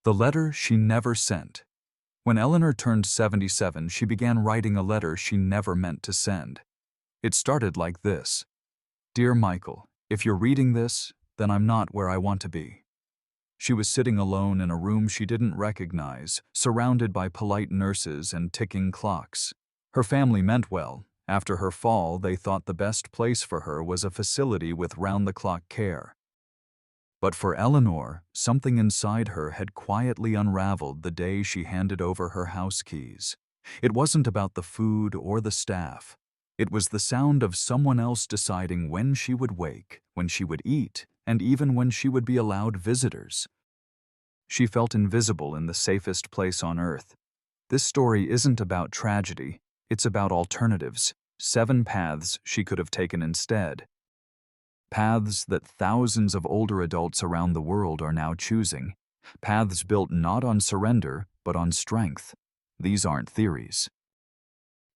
The letter she never sent. When Eleanor turned 77, she began writing a letter she never meant to send. It started like this: "Dear Michael, if you're reading this, then I'm not where I want to be." She was sitting alone in a room she didn't recognize, surrounded by polite nurses and ticking clocks. Her family meant well. After her fall, they thought the best place for her was a facility with round-the-clock care. But for Eleanor, something inside her had quietly unraveled the day she handed over her house keys. It wasn't about the food or the staff. It was the sound of someone else deciding when she would wake, when she would eat, and even when she would be allowed visitors. She felt invisible in the safest place on earth. This story isn't about tragedy, it's about alternatives, 7 paths she could have taken instead. Paths that thousands of older adults around the world are now choosing. Paths built not on surrender, but on strength. These aren't theories.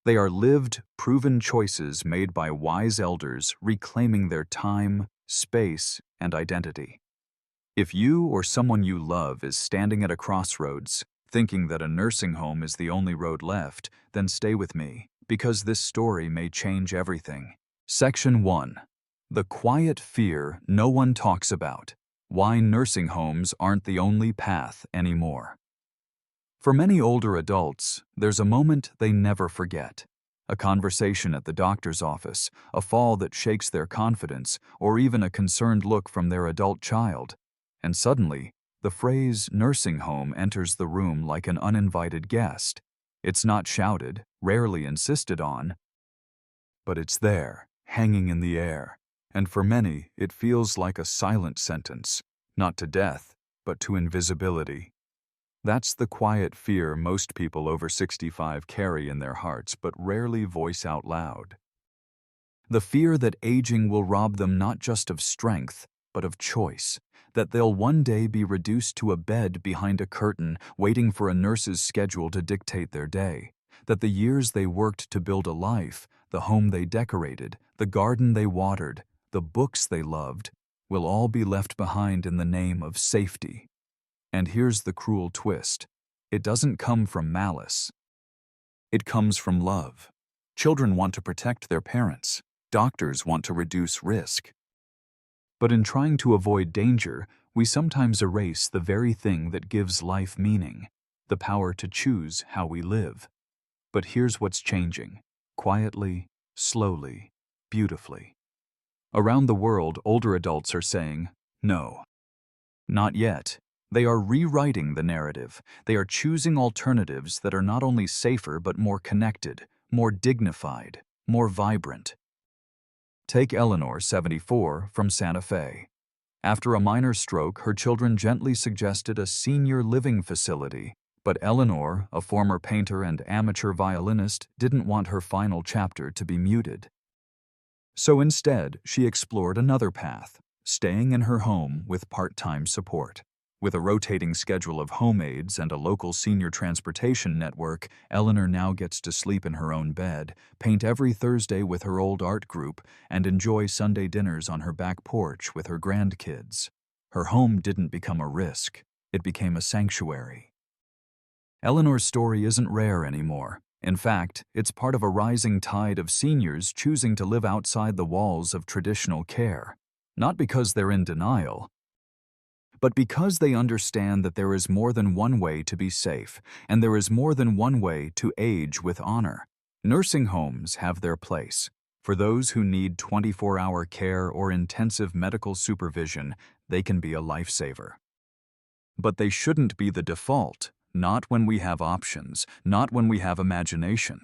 They are lived, proven choices made by wise elders reclaiming their time, space, and identity. If you or someone you love is standing at a crossroads, thinking that a nursing home is the only road left, then stay with me, because this story may change everything. Section 1. The quiet fear no one talks about. Why nursing homes aren't the only path anymore. For many older adults, there's a moment they never forget. A conversation at the doctor's office, a fall that shakes their confidence, or even a concerned look from their adult child. And suddenly, the phrase nursing home enters the room like an uninvited guest. It's not shouted, rarely insisted on, but it's there, hanging in the air. And for many, it feels like a silent sentence, not to death, but to invisibility. That's the quiet fear most people over 65 carry in their hearts but rarely voice out loud. The fear that aging will rob them not just of strength, but of choice, that they'll one day be reduced to a bed behind a curtain waiting for a nurse's schedule to dictate their day, that the years they worked to build a life, the home they decorated, the garden they watered, the books they loved, will all be left behind in the name of safety. And here's the cruel twist. It doesn't come from malice. It comes from love. Children want to protect their parents. Doctors want to reduce risk. But in trying to avoid danger, we sometimes erase the very thing that gives life meaning, the power to choose how we live. But here's what's changing. Quietly, slowly, beautifully. Around the world, older adults are saying, no. Not yet. They are rewriting the narrative. They are choosing alternatives that are not only safer but more connected, more dignified, more vibrant. Take Eleanor, 74, from Santa Fe. After a minor stroke, her children gently suggested a senior living facility, but Eleanor, a former painter and amateur violinist, didn't want her final chapter to be muted. So instead, she explored another path, staying in her home with part-time support. With a rotating schedule of home aides and a local senior transportation network, Eleanor now gets to sleep in her own bed, paint every Thursday with her old art group, and enjoy Sunday dinners on her back porch with her grandkids. Her home didn't become a risk. It became a sanctuary. Eleanor's story isn't rare anymore. In fact, it's part of a rising tide of seniors choosing to live outside the walls of traditional care. Not because they're in denial, but because they understand that there is more than one way to be safe, and there is more than one way to age with honor. Nursing homes have their place. For those who need 24-hour care or intensive medical supervision, they can be a lifesaver. But they shouldn't be the default, not when we have options, not when we have imagination,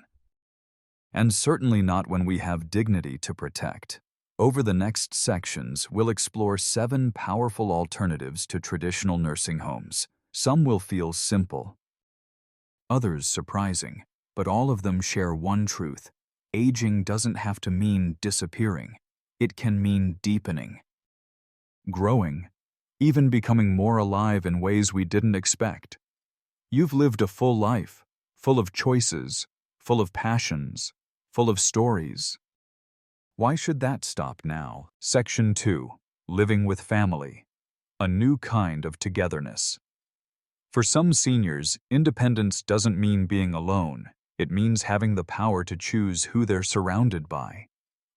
and certainly not when we have dignity to protect. Over the next sections, we'll explore 7 powerful alternatives to traditional nursing homes. Some will feel simple, others surprising, but all of them share one truth. Aging doesn't have to mean disappearing. It can mean deepening, growing, even becoming more alive in ways we didn't expect. You've lived a full life, full of choices, full of passions, full of stories. Why should that stop now? Section 2. Living with family. A new kind of togetherness. For some seniors, independence doesn't mean being alone. It means having the power to choose who they're surrounded by.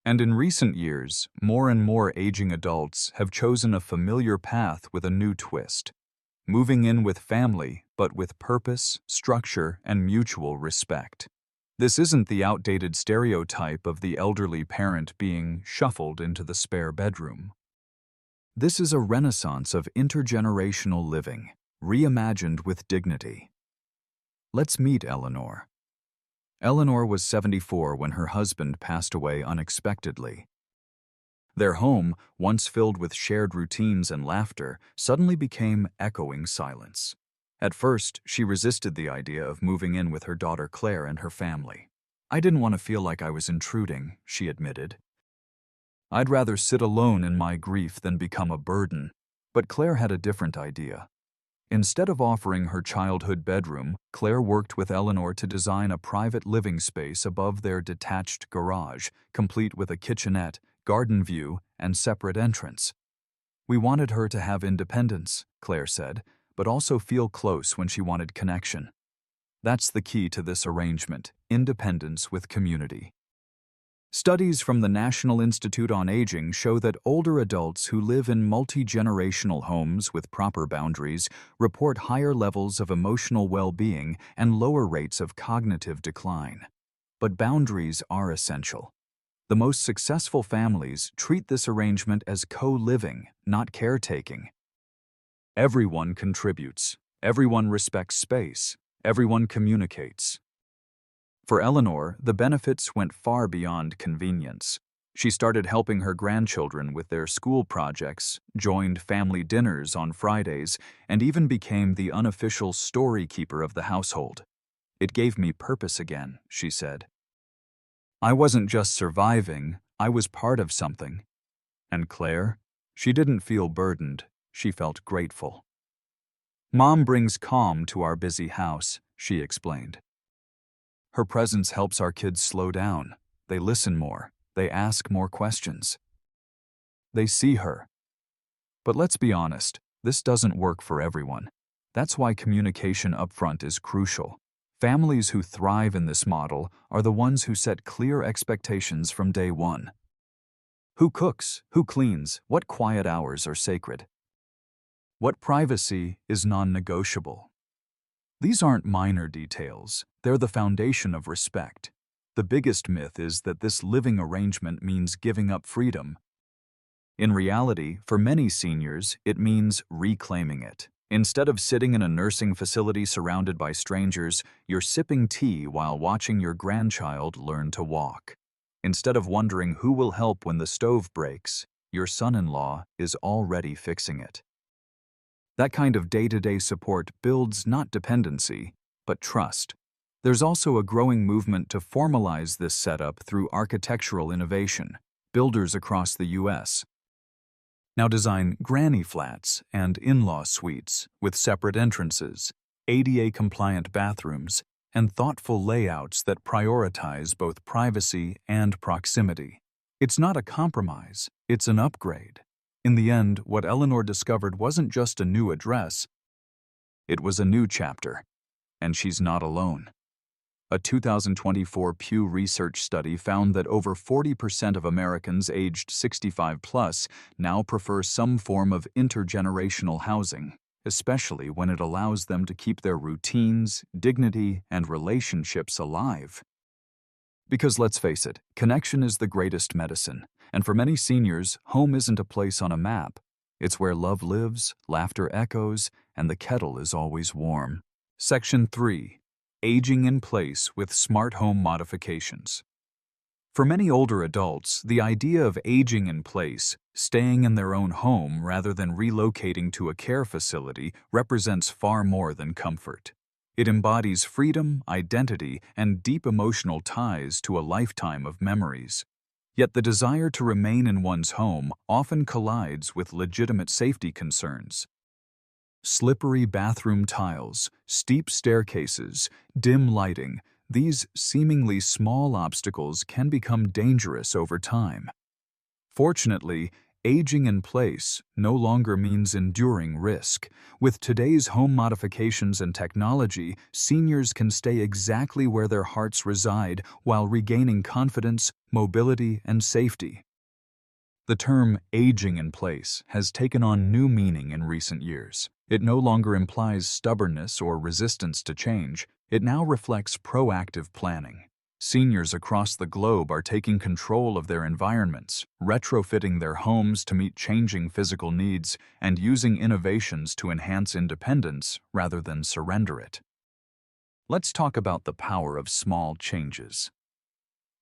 And in recent years, more and more aging adults have chosen a familiar path with a new twist. Moving in with family, but with purpose, structure, and mutual respect. This isn't the outdated stereotype of the elderly parent being shuffled into the spare bedroom. This is a renaissance of intergenerational living, reimagined with dignity. Let's meet Eleanor. Eleanor was 74 when her husband passed away unexpectedly. Their home, once filled with shared routines and laughter, suddenly became echoing silence. At first, she resisted the idea of moving in with her daughter Claire and her family. "I didn't want to feel like I was intruding," she admitted. "I'd rather sit alone in my grief than become a burden." But Claire had a different idea. Instead of offering her childhood bedroom, Claire worked with Eleanor to design a private living space above their detached garage, complete with a kitchenette, garden view, and separate entrance. "We wanted her to have independence," Claire said, "but also feel close when she wanted connection. That's the key to this arrangement: independence with community." Studies from the National Institute on Aging show that older adults who live in multi-generational homes with proper boundaries report higher levels of emotional well-being and lower rates of cognitive decline. But boundaries are essential. The most successful families treat this arrangement as co-living, not caretaking. Everyone contributes. Everyone respects space. Everyone communicates. For Eleanor, the benefits went far beyond convenience. She started helping her grandchildren with their school projects, joined family dinners on Fridays, and even became the unofficial story keeper of the household. "It gave me purpose again," she said. "I wasn't just surviving, I was part of something." And Claire? She didn't feel burdened, she felt grateful. "Mom brings calm to our busy house," she explained. "Her presence helps our kids slow down. They listen more. They ask more questions. They see her." But let's be honest, this doesn't work for everyone. That's why communication upfront is crucial. Families who thrive in this model are the ones who set clear expectations from day one. Who cooks? Who cleans? What quiet hours are sacred? What privacy is non-negotiable? These aren't minor details, they're the foundation of respect. The biggest myth is that this living arrangement means giving up freedom. In reality, for many seniors, it means reclaiming it. Instead of sitting in a nursing facility surrounded by strangers, you're sipping tea while watching your grandchild learn to walk. Instead of wondering who will help when the stove breaks, your son-in-law is already fixing it. That kind of day-to-day support builds not dependency, but trust. There's also a growing movement to formalize this setup through architectural innovation. Builders across the U.S. now design granny flats and in-law suites with separate entrances, ADA-compliant bathrooms, and thoughtful layouts that prioritize both privacy and proximity. It's not a compromise, it's an upgrade. In the end, what Eleanor discovered wasn't just a new address, it was a new chapter. And she's not alone. A 2024 Pew Research study found that over 40% of Americans aged 65 plus now prefer some form of intergenerational housing, especially when it allows them to keep their routines, dignity, and relationships alive. Because let's face it, connection is the greatest medicine. And for many seniors, home isn't a place on a map. It's where love lives, laughter echoes, and the kettle is always warm. Section 3. Aging in place with smart home modifications. For many older adults, the idea of aging in place, staying in their own home rather than relocating to a care facility, represents far more than comfort. It embodies freedom, identity, and deep emotional ties to a lifetime of memories. Yet the desire to remain in one's home often collides with legitimate safety concerns. Slippery bathroom tiles, steep staircases, dim lighting, these seemingly small obstacles can become dangerous over time. Fortunately, Aging in place no longer means enduring risk. With today's home modifications and technology, seniors can stay exactly where their hearts reside while regaining confidence, mobility, and safety. The term aging in place has taken on new meaning in recent years. It no longer implies stubbornness or resistance to change. It now reflects proactive planning. Seniors across the globe are taking control of their environments, retrofitting their homes to meet changing physical needs, and using innovations to enhance independence rather than surrender it. Let's talk about the power of small changes.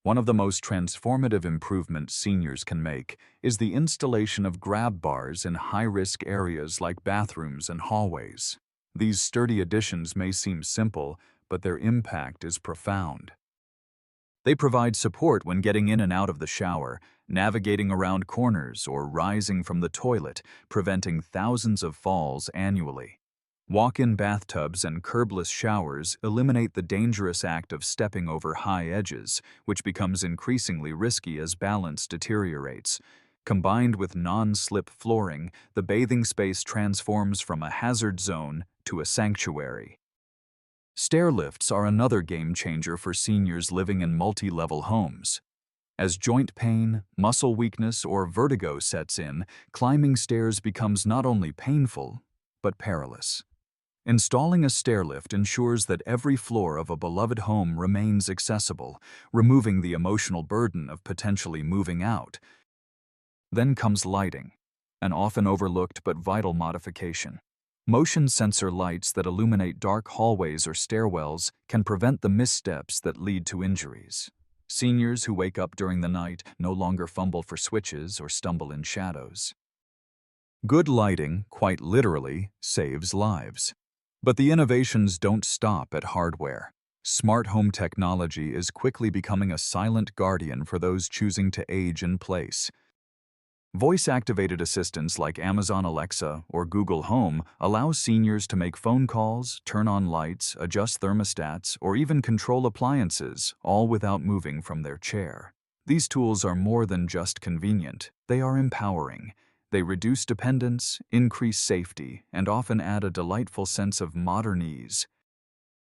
One of the most transformative improvements seniors can make is the installation of grab bars in high-risk areas like bathrooms and hallways. These sturdy additions may seem simple, but their impact is profound. They provide support when getting in and out of the shower, navigating around corners, or rising from the toilet, preventing thousands of falls annually. Walk-in bathtubs and curbless showers eliminate the dangerous act of stepping over high edges, which becomes increasingly risky as balance deteriorates. Combined with non-slip flooring, the bathing space transforms from a hazard zone to a sanctuary. Stair lifts are another game changer for seniors living in multi-level homes. As joint pain, muscle weakness, or vertigo sets in, climbing stairs becomes not only painful, but perilous. Installing a stairlift ensures that every floor of a beloved home remains accessible, removing the emotional burden of potentially moving out. Then comes lighting, an often overlooked but vital modification. Motion sensor lights that illuminate dark hallways or stairwells can prevent the missteps that lead to injuries. Seniors who wake up during the night no longer fumble for switches or stumble in shadows. Good lighting, quite literally, saves lives. But the innovations don't stop at hardware. Smart home technology is quickly becoming a silent guardian for those choosing to age in place. Voice-activated assistants like Amazon Alexa or Google Home allow seniors to make phone calls, turn on lights, adjust thermostats, or even control appliances, all without moving from their chair. These tools are more than just convenient. They are empowering. They reduce dependence, increase safety, and often add a delightful sense of modern ease.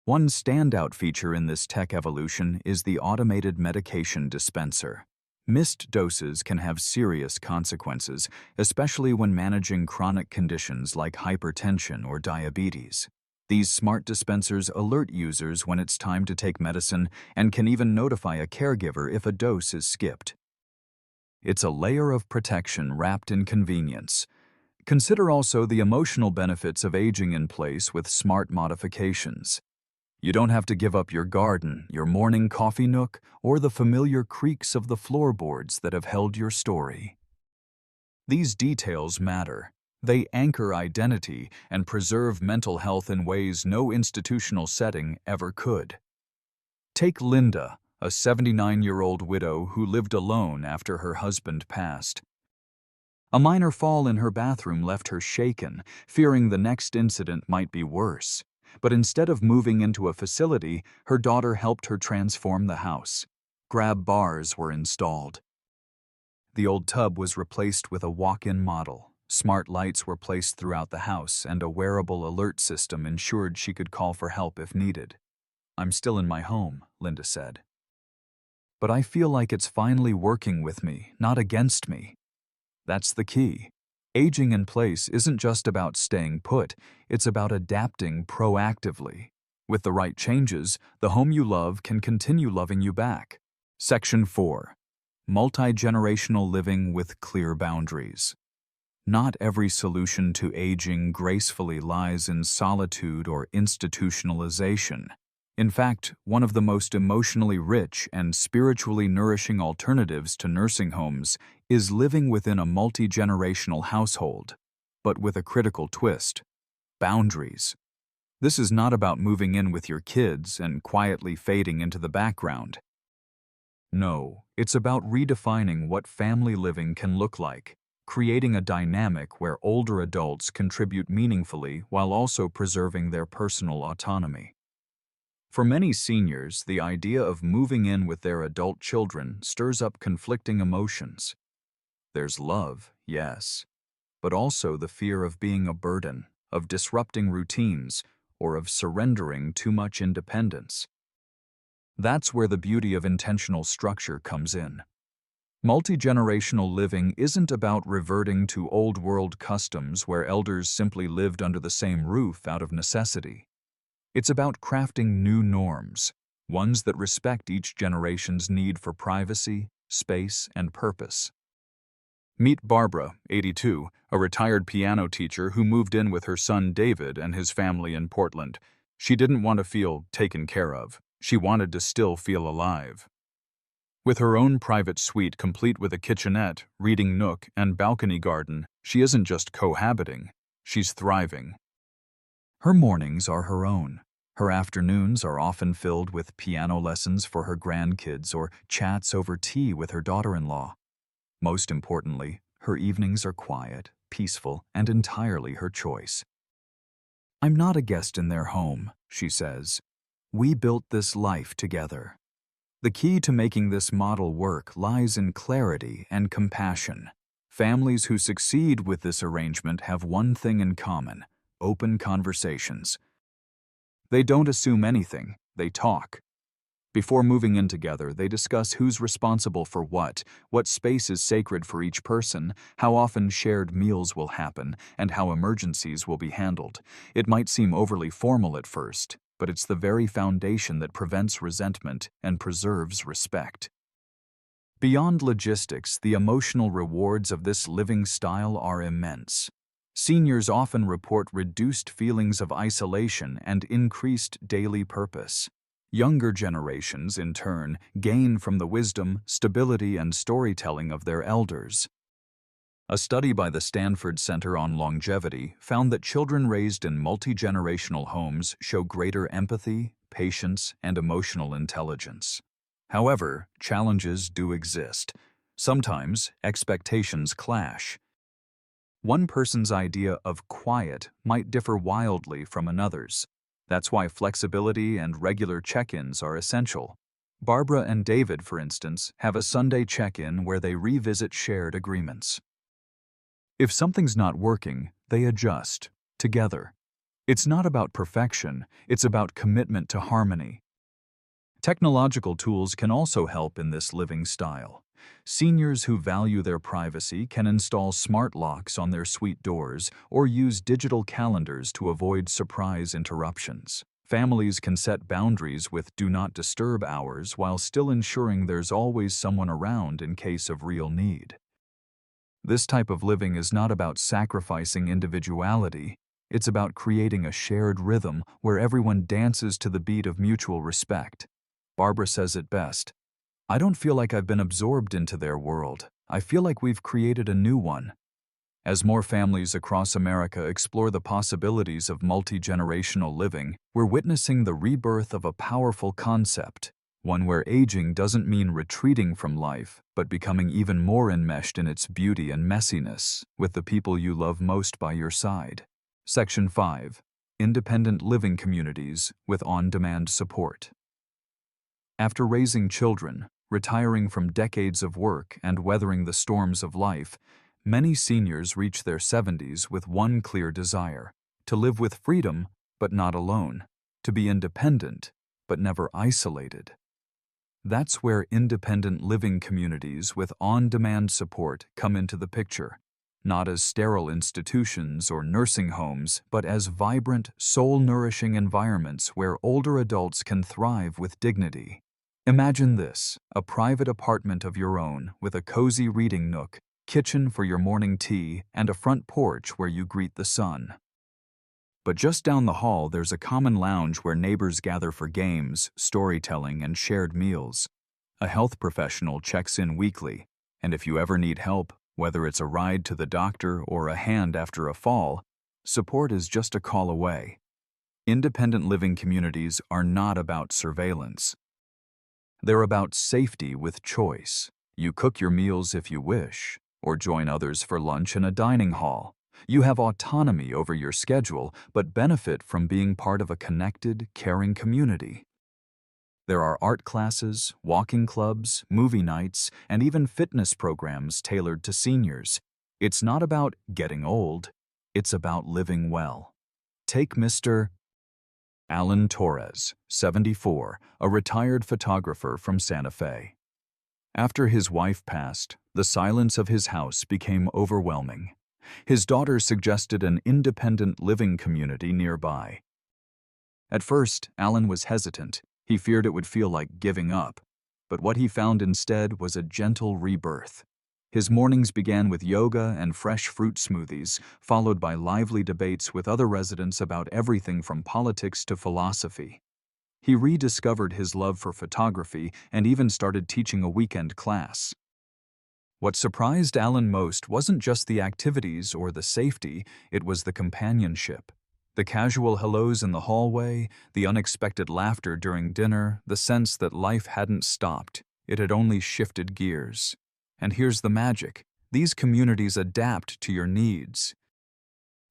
One standout feature in this tech evolution is the automated medication dispenser. Missed doses can have serious consequences, especially when managing chronic conditions like hypertension or diabetes. These smart dispensers alert users when it's time to take medicine and can even notify a caregiver if a dose is skipped. It's a layer of protection wrapped in convenience. Consider also the emotional benefits of aging in place with smart modifications. You don't have to give up your garden, your morning coffee nook, or the familiar creaks of the floorboards that have held your story. These details matter. They anchor identity and preserve mental health in ways no institutional setting ever could. Take Linda, a 79-year-old widow who lived alone after her husband passed. A minor fall in her bathroom left her shaken, fearing the next incident might be worse. But instead of moving into a facility, her daughter helped her transform the house. Grab bars were installed. The old tub was replaced with a walk-in model. Smart lights were placed throughout the house, and a wearable alert system ensured she could call for help if needed. "I'm still in my home," Linda said. "But I feel like it's finally working with me, not against me." That's the key. Aging in place isn't just about staying put, it's about adapting proactively. With the right changes, the home you love can continue loving you back. Section 4. Multigenerational living with clear boundaries. Not every solution to aging gracefully lies in solitude or institutionalization. In fact, one of the most emotionally rich and spiritually nourishing alternatives to nursing homes is living within a multi-generational household, but with a critical twist: boundaries. This is not about moving in with your kids and quietly fading into the background. No, it's about redefining what family living can look like, creating a dynamic where older adults contribute meaningfully while also preserving their personal autonomy. For many seniors, the idea of moving in with their adult children stirs up conflicting emotions. There's love, yes, but also the fear of being a burden, of disrupting routines, or of surrendering too much independence. That's where the beauty of intentional structure comes in. Multi-generational living isn't about reverting to old-world customs where elders simply lived under the same roof out of necessity. It's about crafting new norms, ones that respect each generation's need for privacy, space, and purpose. Meet Barbara, 82, a retired piano teacher who moved in with her son David and his family in Portland. She didn't want to feel taken care of. She wanted to still feel alive. With her own private suite complete with a kitchenette, reading nook, and balcony garden, she isn't just cohabiting, she's thriving. Her mornings are her own. Her afternoons are often filled with piano lessons for her grandkids or chats over tea with her daughter-in-law. Most importantly, her evenings are quiet, peaceful, and entirely her choice. "I'm not a guest in their home," she says. "We built this life together." The key to making this model work lies in clarity and compassion. Families who succeed with this arrangement have one thing in common: open conversations. They don't assume anything, they talk. Before moving in together, they discuss who's responsible for what space is sacred for each person, how often shared meals will happen, and how emergencies will be handled. It might seem overly formal at first, but it's the very foundation that prevents resentment and preserves respect. Beyond logistics, the emotional rewards of this living style are immense. Seniors often report reduced feelings of isolation and increased daily purpose. Younger generations, in turn, gain from the wisdom, stability, and storytelling of their elders. A study by the Stanford Center on Longevity found that children raised in multi-generational homes show greater empathy, patience, and emotional intelligence. However, challenges do exist. Sometimes expectations clash. One person's idea of quiet might differ wildly from another's. That's why flexibility and regular check-ins are essential. Barbara and David, for instance, have a Sunday check-in where they revisit shared agreements. If something's not working, they adjust, together. It's not about perfection, it's about commitment to harmony. Technological tools can also help in this living style. Seniors who value their privacy can install smart locks on their suite doors or use digital calendars to avoid surprise interruptions. Families can set boundaries with do not disturb hours while still ensuring there's always someone around in case of real need. This type of living is not about sacrificing individuality, it's about creating a shared rhythm where everyone dances to the beat of mutual respect. Barbara says it best: "I don't feel like I've been absorbed into their world. I feel like we've created a new one." As more families across America explore the possibilities of multi-generational living, we're witnessing the rebirth of a powerful concept, one where aging doesn't mean retreating from life, but becoming even more enmeshed in its beauty and messiness, with the people you love most by your side. Section 5. Independent living communities with on-demand support. After raising children, retiring from decades of work, and weathering the storms of life, many seniors reach their 70s with one clear desire: to live with freedom, but not alone, to be independent, but never isolated. That's where independent living communities with on-demand support come into the picture, not as sterile institutions or nursing homes, but as vibrant, soul-nourishing environments where older adults can thrive with dignity. Imagine this: a private apartment of your own with a cozy reading nook, kitchen for your morning tea, and a front porch where you greet the sun. But just down the hall, there's a common lounge where neighbors gather for games, storytelling, and shared meals. A health professional checks in weekly, and if you ever need help, whether it's a ride to the doctor or a hand after a fall, support is just a call away. Independent living communities are not about surveillance. They're about safety with choice. You cook your meals if you wish, or join others for lunch in a dining hall. You have autonomy over your schedule, but benefit from being part of a connected, caring community. There are art classes, walking clubs, movie nights, and even fitness programs tailored to seniors. It's not about getting old, it's about living well. Take Mr. Alan Torres, 74, a retired photographer from Santa Fe. After his wife passed, the silence of his house became overwhelming. His daughter suggested an independent living community nearby. At first, Alan was hesitant. He feared it would feel like giving up. But what he found instead was a gentle rebirth. His mornings began with yoga and fresh fruit smoothies, followed by lively debates with other residents about everything from politics to philosophy. He rediscovered his love for photography and even started teaching a weekend class. What surprised Alan most wasn't just the activities or the safety, it was the companionship. The casual hellos in the hallway, the unexpected laughter during dinner, the sense that life hadn't stopped, it had only shifted gears. And here's the magic: these communities adapt to your needs.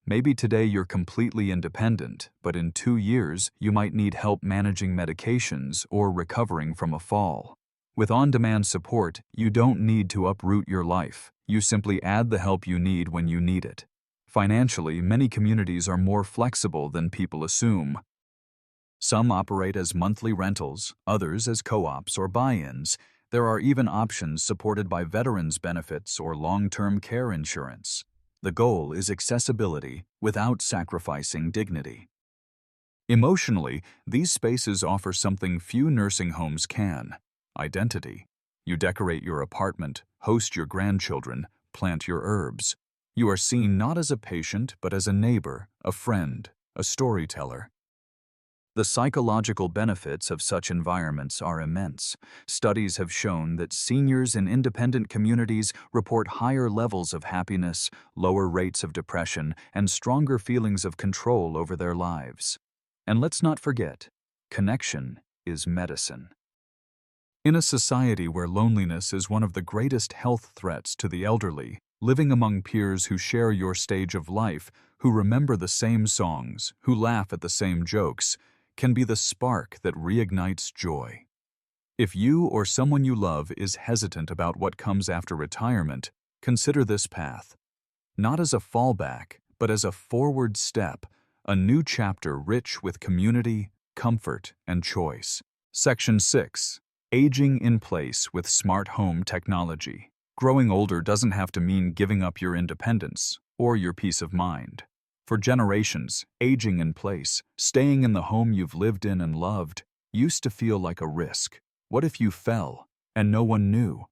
Maybe today you're completely independent, but in 2 years you might need help managing medications or recovering from a fall. With on-demand support, you don't need to uproot your life. You simply add the help you need when you need it. Financially, many communities are more flexible than people assume. Some operate as monthly rentals, others as co-ops or buy-ins. There are even options supported by veterans' benefits or long-term care insurance. The goal is accessibility without sacrificing dignity. Emotionally, these spaces offer something few nursing homes can: identity. You decorate your apartment, host your grandchildren, plant your herbs. You are seen not as a patient, but as a neighbor, a friend, a storyteller. The psychological benefits of such environments are immense. Studies have shown that seniors in independent communities report higher levels of happiness, lower rates of depression, and stronger feelings of control over their lives. And let's not forget, connection is medicine. In a society where loneliness is one of the greatest health threats to the elderly, living among peers who share your stage of life, who remember the same songs, who laugh at the same jokes, can be the spark that reignites joy. If you or someone you love is hesitant about what comes after retirement, consider this path. Not as a fallback, but as a forward step, a new chapter rich with community, comfort, and choice. Section 6. Aging in place with smart home technology. Growing older doesn't have to mean giving up your independence or your peace of mind. For generations, aging in place, staying in the home you've lived in and loved, used to feel like a risk. What if you fell and no one knew?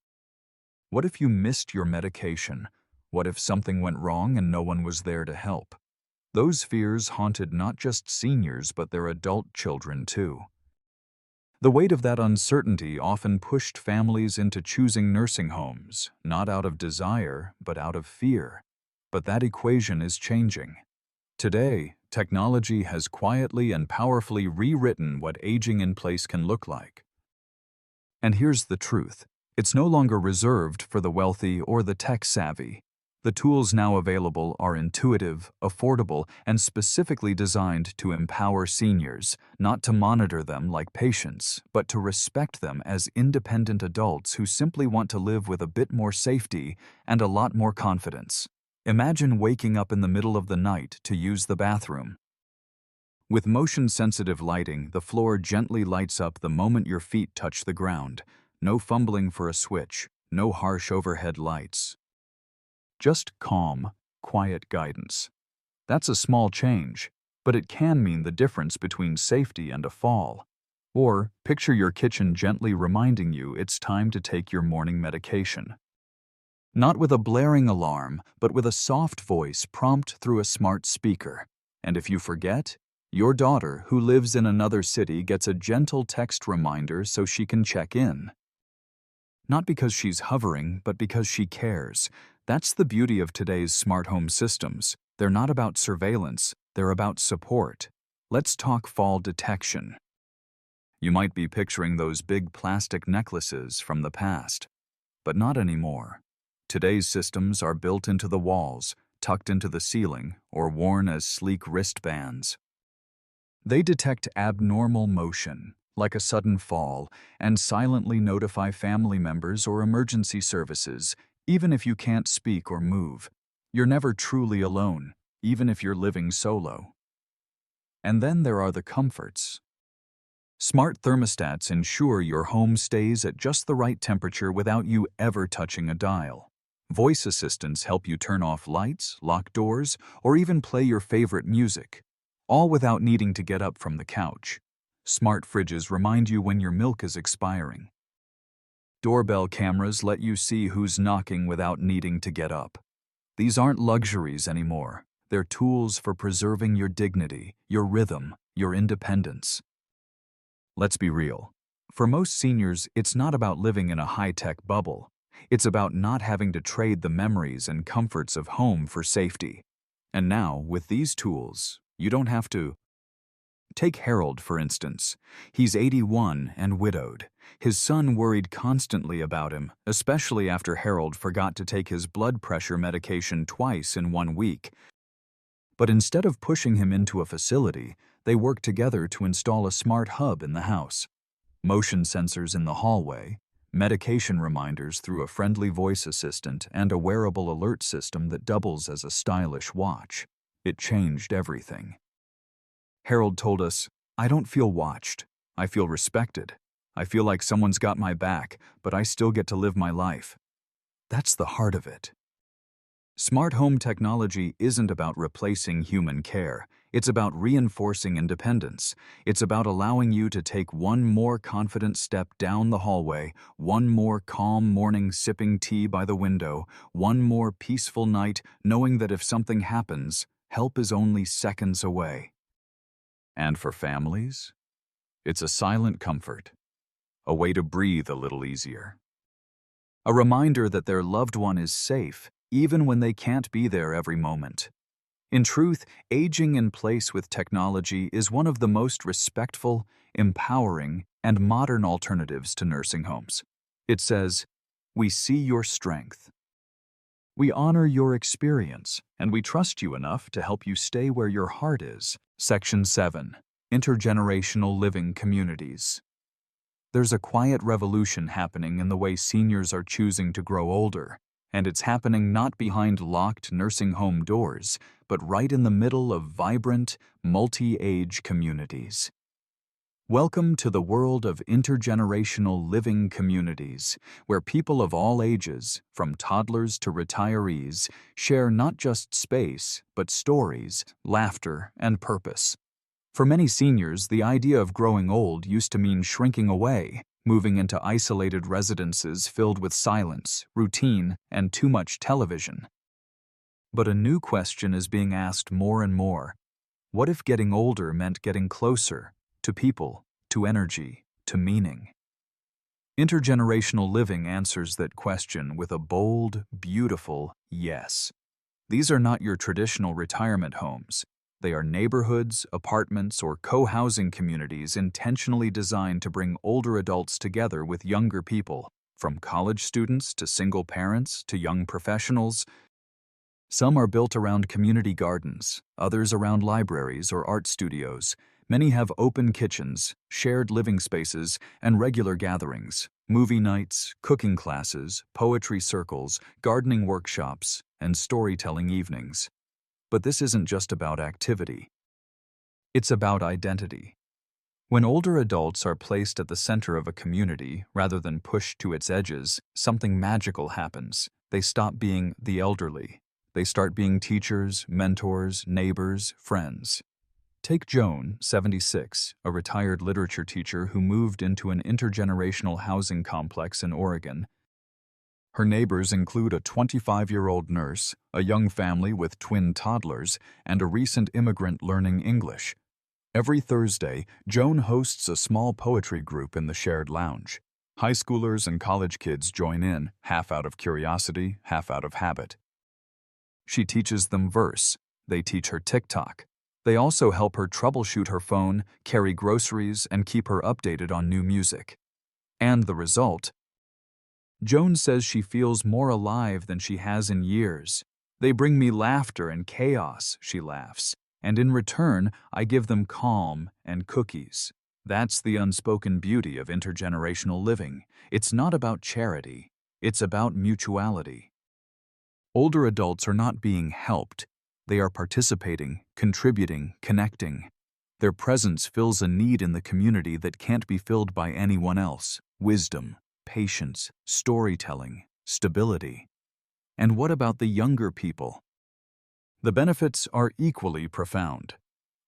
What if you missed your medication? What if something went wrong and no one was there to help? Those fears haunted not just seniors but their adult children too. The weight of that uncertainty often pushed families into choosing nursing homes, not out of desire but out of fear. But that equation is changing. Today, technology has quietly and powerfully rewritten what aging in place can look like. And here's the truth: it's no longer reserved for the wealthy or the tech-savvy. The tools now available are intuitive, affordable, and specifically designed to empower seniors, not to monitor them like patients, but to respect them as independent adults who simply want to live with a bit more safety and a lot more confidence. Imagine waking up in the middle of the night to use the bathroom. With motion-sensitive lighting, the floor gently lights up the moment your feet touch the ground. No fumbling for a switch, no harsh overhead lights. Just calm, quiet guidance. That's a small change, but it can mean the difference between safety and a fall. Or picture your kitchen gently reminding you it's time to take your morning medication. Not with a blaring alarm, but with a soft voice prompt through a smart speaker. And if you forget, your daughter, who lives in another city, gets a gentle text reminder so she can check in. Not because she's hovering, but because she cares. That's the beauty of today's smart home systems. They're not about surveillance, they're about support. Let's talk fall detection. You might be picturing those big plastic necklaces from the past, but not anymore. Today's systems are built into the walls, tucked into the ceiling, or worn as sleek wristbands. They detect abnormal motion, like a sudden fall, and silently notify family members or emergency services, even if you can't speak or move. You're never truly alone, even if you're living solo. And then there are the comforts. Smart thermostats ensure your home stays at just the right temperature without you ever touching a dial. Voice assistants help you turn off lights, lock doors, or even play your favorite music, all without needing to get up from the couch. Smart fridges remind you when your milk is expiring. Doorbell cameras let you see who's knocking without needing to get up. These aren't luxuries anymore. They're tools for preserving your dignity, your rhythm, your independence. Let's be real. For most seniors, it's not about living in a high-tech bubble. It's about not having to trade the memories and comforts of home for safety. And now, with these tools, you don't have to. Take Harold, for instance. He's 81 and widowed. His son worried constantly about him, especially after Harold forgot to take his blood pressure medication twice in 1 week. But instead of pushing him into a facility, they worked together to install a smart hub in the house. Motion sensors in the hallway, medication reminders through a friendly voice assistant, and a wearable alert system that doubles as a stylish watch. It changed everything. Harold told us, "I don't feel watched. I feel respected. I feel like someone's got my back, but I still get to live my life." That's the heart of it. Smart home technology isn't about replacing human care. It's about reinforcing independence. It's about allowing you to take one more confident step down the hallway, one more calm morning sipping tea by the window, one more peaceful night knowing that if something happens, help is only seconds away. And for families, it's a silent comfort, a way to breathe a little easier. A reminder that their loved one is safe, even when they can't be there every moment. In truth, aging in place with technology is one of the most respectful, empowering, and modern alternatives to nursing homes. It says, "We see your strength. We honor your experience, and we trust you enough to help you stay where your heart is." Section 7. Intergenerational Living Communities. There's a quiet revolution happening in the way seniors are choosing to grow older, and it's happening not behind locked nursing home doors, but right in the middle of vibrant, multi-age communities. Welcome to the world of intergenerational living communities, where people of all ages, from toddlers to retirees, share not just space, but stories, laughter, and purpose. For many seniors, the idea of growing old used to mean shrinking away, moving into isolated residences filled with silence, routine, and too much television. But a new question is being asked more and more. What if getting older meant getting closer to people, to energy, to meaning? Intergenerational living answers that question with a bold, beautiful yes. These are not your traditional retirement homes. They are neighborhoods, apartments, or co-housing communities intentionally designed to bring older adults together with younger people, from college students to single parents to young professionals. Some are built around community gardens, others around libraries or art studios. Many have open kitchens, shared living spaces, and regular gatherings, movie nights, cooking classes, poetry circles, gardening workshops, and storytelling evenings. But this isn't just about activity. It's about identity. When older adults are placed at the center of a community rather than pushed to its edges, something magical happens. They stop being the elderly. They start being teachers, mentors, neighbors, friends. Take Joan, 76, a retired literature teacher who moved into an intergenerational housing complex in Oregon. Her neighbors include a 25-year-old nurse, a young family with twin toddlers, and a recent immigrant learning English. Every Thursday, Joan hosts a small poetry group in the shared lounge. High schoolers and college kids join in, half out of curiosity, half out of habit. She teaches them verse. They teach her TikTok. They also help her troubleshoot her phone, carry groceries, and keep her updated on new music. And the result? Joan says she feels more alive than she has in years. "They bring me laughter and chaos," she laughs, "and in return, I give them calm and cookies." That's the unspoken beauty of intergenerational living. It's not about charity. It's about mutuality. Older adults are not being helped. They are participating, contributing, connecting. Their presence fills a need in the community that can't be filled by anyone else. Wisdom, patience, storytelling, stability. And what about the younger people? The benefits are equally profound.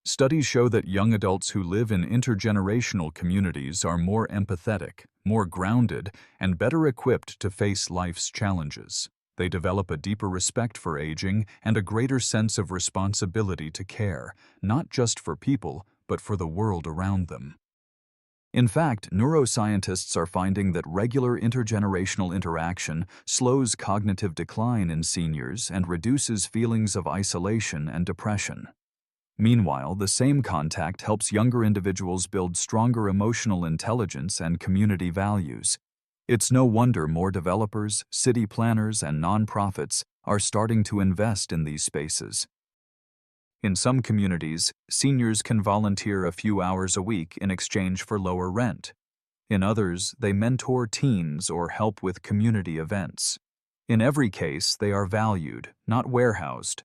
Studies show that young adults who live in intergenerational communities are more empathetic, more grounded, and better equipped to face life's challenges. They develop a deeper respect for aging and a greater sense of responsibility to care, not just for people, but for the world around them. In fact, neuroscientists are finding that regular intergenerational interaction slows cognitive decline in seniors and reduces feelings of isolation and depression. Meanwhile, the same contact helps younger individuals build stronger emotional intelligence and community values. It's no wonder more developers, city planners, and nonprofits are starting to invest in these spaces. In some communities, seniors can volunteer a few hours a week in exchange for lower rent. In others, they mentor teens or help with community events. In every case, they are valued, not warehoused.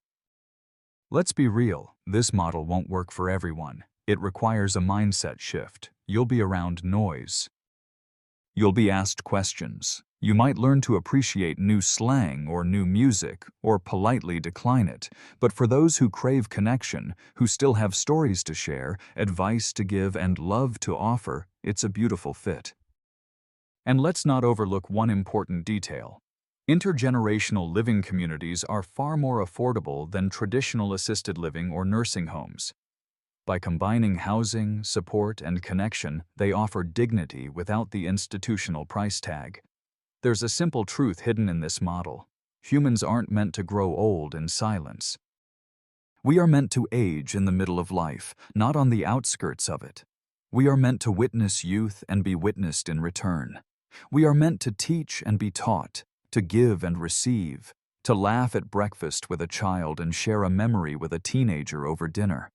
Let's be real, this model won't work for everyone. It requires a mindset shift. You'll be around noise. You'll be asked questions. You might learn to appreciate new slang or new music, or politely decline it. But for those who crave connection, who still have stories to share, advice to give, and love to offer, it's a beautiful fit. And let's not overlook one important detail. Intergenerational living communities are far more affordable than traditional assisted living or nursing homes. By combining housing, support, and connection, they offer dignity without the institutional price tag. There's a simple truth hidden in this model. Humans aren't meant to grow old in silence. We are meant to age in the middle of life, not on the outskirts of it. We are meant to witness youth and be witnessed in return. We are meant to teach and be taught, to give and receive, to laugh at breakfast with a child and share a memory with a teenager over dinner.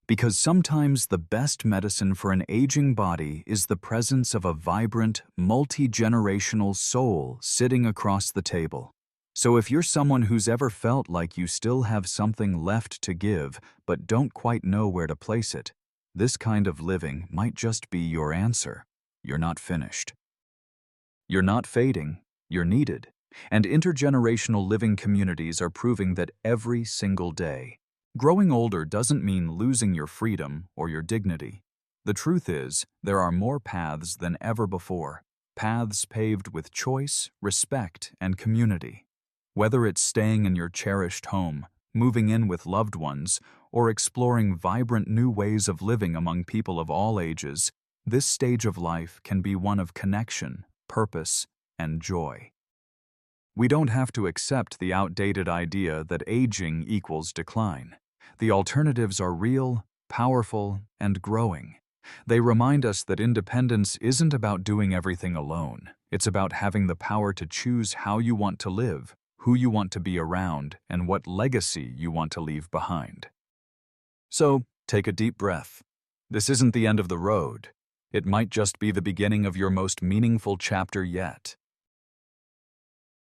Because sometimes the best medicine for an aging body is the presence of a vibrant, multi-generational soul sitting across the table. So if you're someone who's ever felt like you still have something left to give but don't quite know where to place it, this kind of living might just be your answer. You're not finished. You're not fading. You're needed. And intergenerational living communities are proving that every single day. Growing older doesn't mean losing your freedom or your dignity. The truth is, there are more paths than ever before, paths paved with choice, respect, and community. Whether it's staying in your cherished home, moving in with loved ones, or exploring vibrant new ways of living among people of all ages, this stage of life can be one of connection, purpose, and joy. We don't have to accept the outdated idea that aging equals decline. The alternatives are real, powerful, and growing. They remind us that independence isn't about doing everything alone. It's about having the power to choose how you want to live, who you want to be around, and what legacy you want to leave behind. So, take a deep breath. This isn't the end of the road. It might just be the beginning of your most meaningful chapter yet.